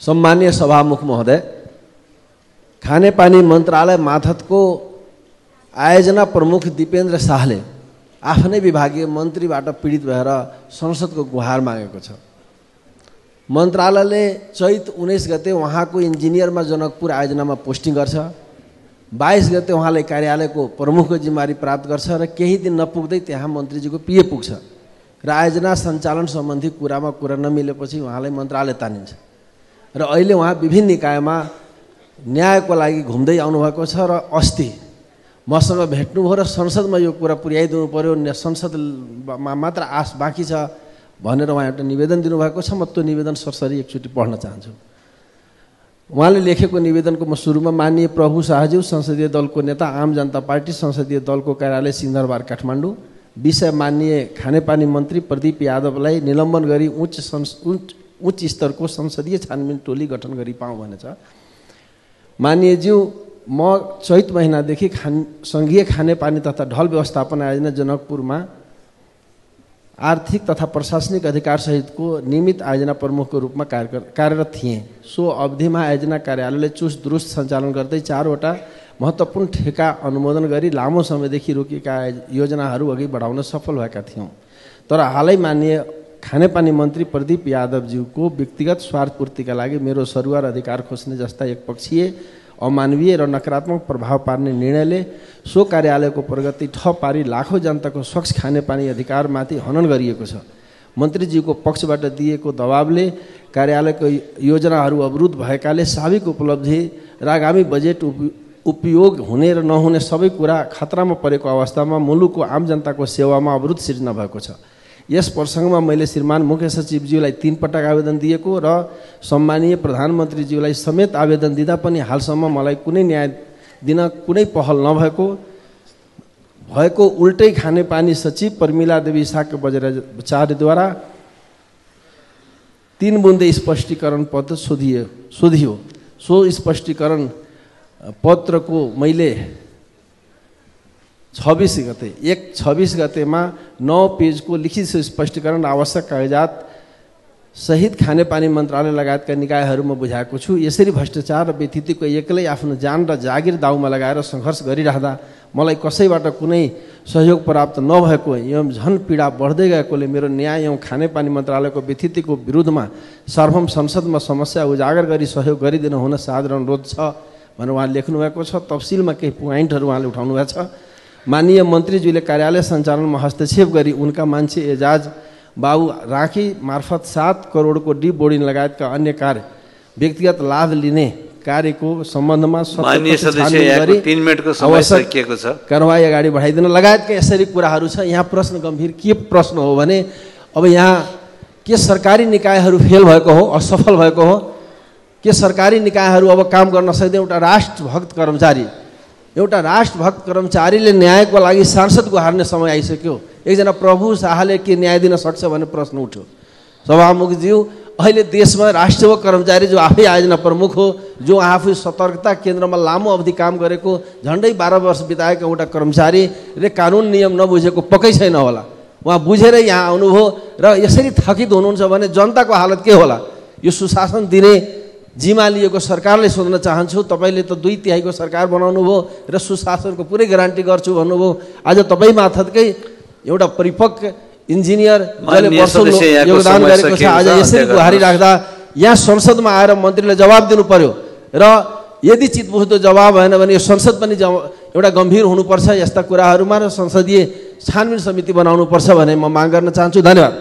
सम्मानीय सभामुख महोदय, खानेपानी मन्त्रालय माथतको आयोजना प्रमुख दिपेन्द्र शाहले आफ्नै विभागीय मन्त्रीबाट पीडित भएर संसदको गुहार मागेको छ। मन्त्रालयले चैत 19 गते उहाँको इन्जिनियरमा जनकपुर आयोजनामा पोस्टिङ गर्छ। 22 गते उहाँले कार्यालयको प्रमुखको जिम्मेवारी प्राप्त गर्छ र केही दिन नपुग्दै त्यहाँ मन्त्रीजीको पिए पुग्छ र आयोजना सञ्चालन सम्बन्धी कुरामा कुरा नमिलेपछि उहाँलाई मन्त्रालय तानिन्छ र अहिले उहाँ विभिन्न निकायमा न्यायको लागि घुम्दै आउनुभएको छ र अस्ति मसँग भेट्नुभयो र संसदमा यो कुरा पुर्याइदिनु पर्यो, संसदमा मात्र आश बाँकी छ भनेर उहाँ एउटा निवेदन दिनुभएको छ। म त्यो निवेदन सरसरी एकचोटि पढ्न चाहन्छु। उहाँले लेखेको निवेदनको म सुरुमा माननीय प्रभु शाहज्यू, संसदीय दलको नेता, आम जनता पार्टी संसदीय दलको कार्यालय सिंहदरबार काठमाडौँ, विषय माननीय खानेपानी मन्त्री प्रदीप यादवलाई निलम्बन गरी उच्च स्तरको संसदीय छानबिन टोली गठन गरी पाऊँ भनेछ। माननीयज्यू, म चैत महिनादेखि सङ्घीय खानेपानी तथा ढल व्यवस्थापन आयोजना जनकपुरमा आर्थिक तथा प्रशासनिक अधिकार सहितको नियमित आयोजना प्रमुखको रूपमा कार्यरत थिएँ। सो अवधिमा आयोजना कार्यालयले चुस्त दुरुस्त सञ्चालन गर्दै 4 वटा महत्त्वपूर्ण ठेका अनुमोदन गरी लामो समयदेखि रोकिएका योजनाहरू अघि बढाउन सफल भएका थियौँ। तर हालै माननीय खानेपानी मन्त्री प्रदीप यादवज्यूको व्यक्तिगत स्वार्थपूर्तिका लागि मेरो सरुवा र अधिकार खोज्ने जस्ता एकपक्षीय, अमानवीय र नकारात्मक प्रभाव पार्ने निर्णयले सो कार्यालयको प्रगति ठप पारी लाखौँ जनताको स्वच्छ खानेपानी अधिकारमाथि हनन गरिएको छ। मन्त्रीज्यूको पक्षबाट दिएको दबावले कार्यालयको योजनाहरू अवरुद्ध भएकाले साविक उपलब्धि र आगामी बजेट उपयोग हुने र नहुने सबै कुरा खतरामा परेको अवस्थामा मुलुकको आम जनताको सेवामा अवरुद्ध सिर्जना भएको छ। यस प्रसङ्गमा मैले श्रीमान मुख्य सचिवज्यूलाई 3 पटक आवेदन दिएको र सम्मानीय प्रधानमन्त्रीज्यूलाई समेत आवेदन दिँदा पनि हालसम्म मलाई कुनै न्याय दिन कुनै पहल नभएको उल्टै खानेपानी सचिव प्रमिला देवी शाक्य बजाचार्यद्वारा 3 बुन्दे स्पष्टीकरण पत्र सोधियो। सो स्पष्टीकरण पत्रको मैले 26 गतेमा 9 पेजको लिखित स्पष्टीकरण आवश्यक कागजात सहित खानेपानी मन्त्रालय लगायतका निकायहरूमा बुझाएको छु। यसरी भ्रष्टाचार र व्यतिथिको एक्लै आफ्नो जान र जागिर दाउमा लगाएर सङ्घर्ष गरिरहँदा मलाई कसैबाट कुनै सहयोग प्राप्त नभएको एवं झन पीडा बढ्दै गएकोले मेरो न्याय एवं खानेपानी मन्त्रालयको व्यतिथिको विरुद्धमा सर्वम संसदमा समस्या उजागर गरी सहयोग गरिदिनु हुन साधारण अनुरोध छ भनेर उहाँले लेख्नुभएको छ। तफसिलमा केही पोइन्टहरू उहाँले उठाउनु भएको छ। माननीय मन्त्रीज्यूले कार्यालय सञ्चालनमा हस्तक्षेप गरी उनका मान्छे एजाज बाबु राखी मार्फत 7 करोडको डी बोर्डिङ लगायतका अन्य कार्य व्यक्तिगत लाभ लिने कार्यको सम्बन्धमा कारवाही अगाडि बढाइदिन लगायतका यसरी कुराहरू छ। यहाँ प्रश्न गम्भीर के प्रश्न हो भने अब यहाँ के सरकारी निकायहरू फेल भएको हो, असफल भएको हो, के सरकारी निकायहरू अब काम गर्न सक्दैन? एउटा राष्ट्रभक्त कर्मचारीले न्यायको लागि सांसद गुहार्ने समय आइसक्यो। एकजना प्रभु शाहले के न्याय दिन सक्छ भन्ने प्रश्न उठ्यो। सभामुखज्यू, अहिले देशमा राष्ट्रिय कर्मचारी जो आफै आयोजना प्रमुख हो, जो आफै सतर्कता केन्द्रमा लामो अवधि काम गरेको झन्डै 12 वर्ष बिताएका एउटा कर्मचारीले कानुन नियम नबुझेको पक्कै छैन होला। उहाँ बुझेर यहाँ आउनुभयो र यसरी थकित हुनुहुन्छ भने जनताको हालत के होला? यो सुशासन दिने जिम्मा लिएको सरकारले सोध्न चाहन्छु। तपाईँले त 2/3 सरकार बनाउनु भयो र सुशासनको पुरै ग्यारेन्टी गर्छु भन्नुभयो। आज तपाईँ मार्फतकै एउटा परिपक्व इन्जिनियर जसले वर्षौं योगदान गरेको छ आज यसरी गुहारी राख्दा यहाँ संसदमा आएर मन्त्रीले जवाब दिनु पर्यो र यदि चितबुझ्दो जवाब भएन भने यो संसद पनि एउटा गम्भीर हुनुपर्छ। यस्ता कुराहरूमा र संसदीय छानबिन समिति बनाउनुपर्छ भने म माग गर्न चाहन्छु। धन्यवाद।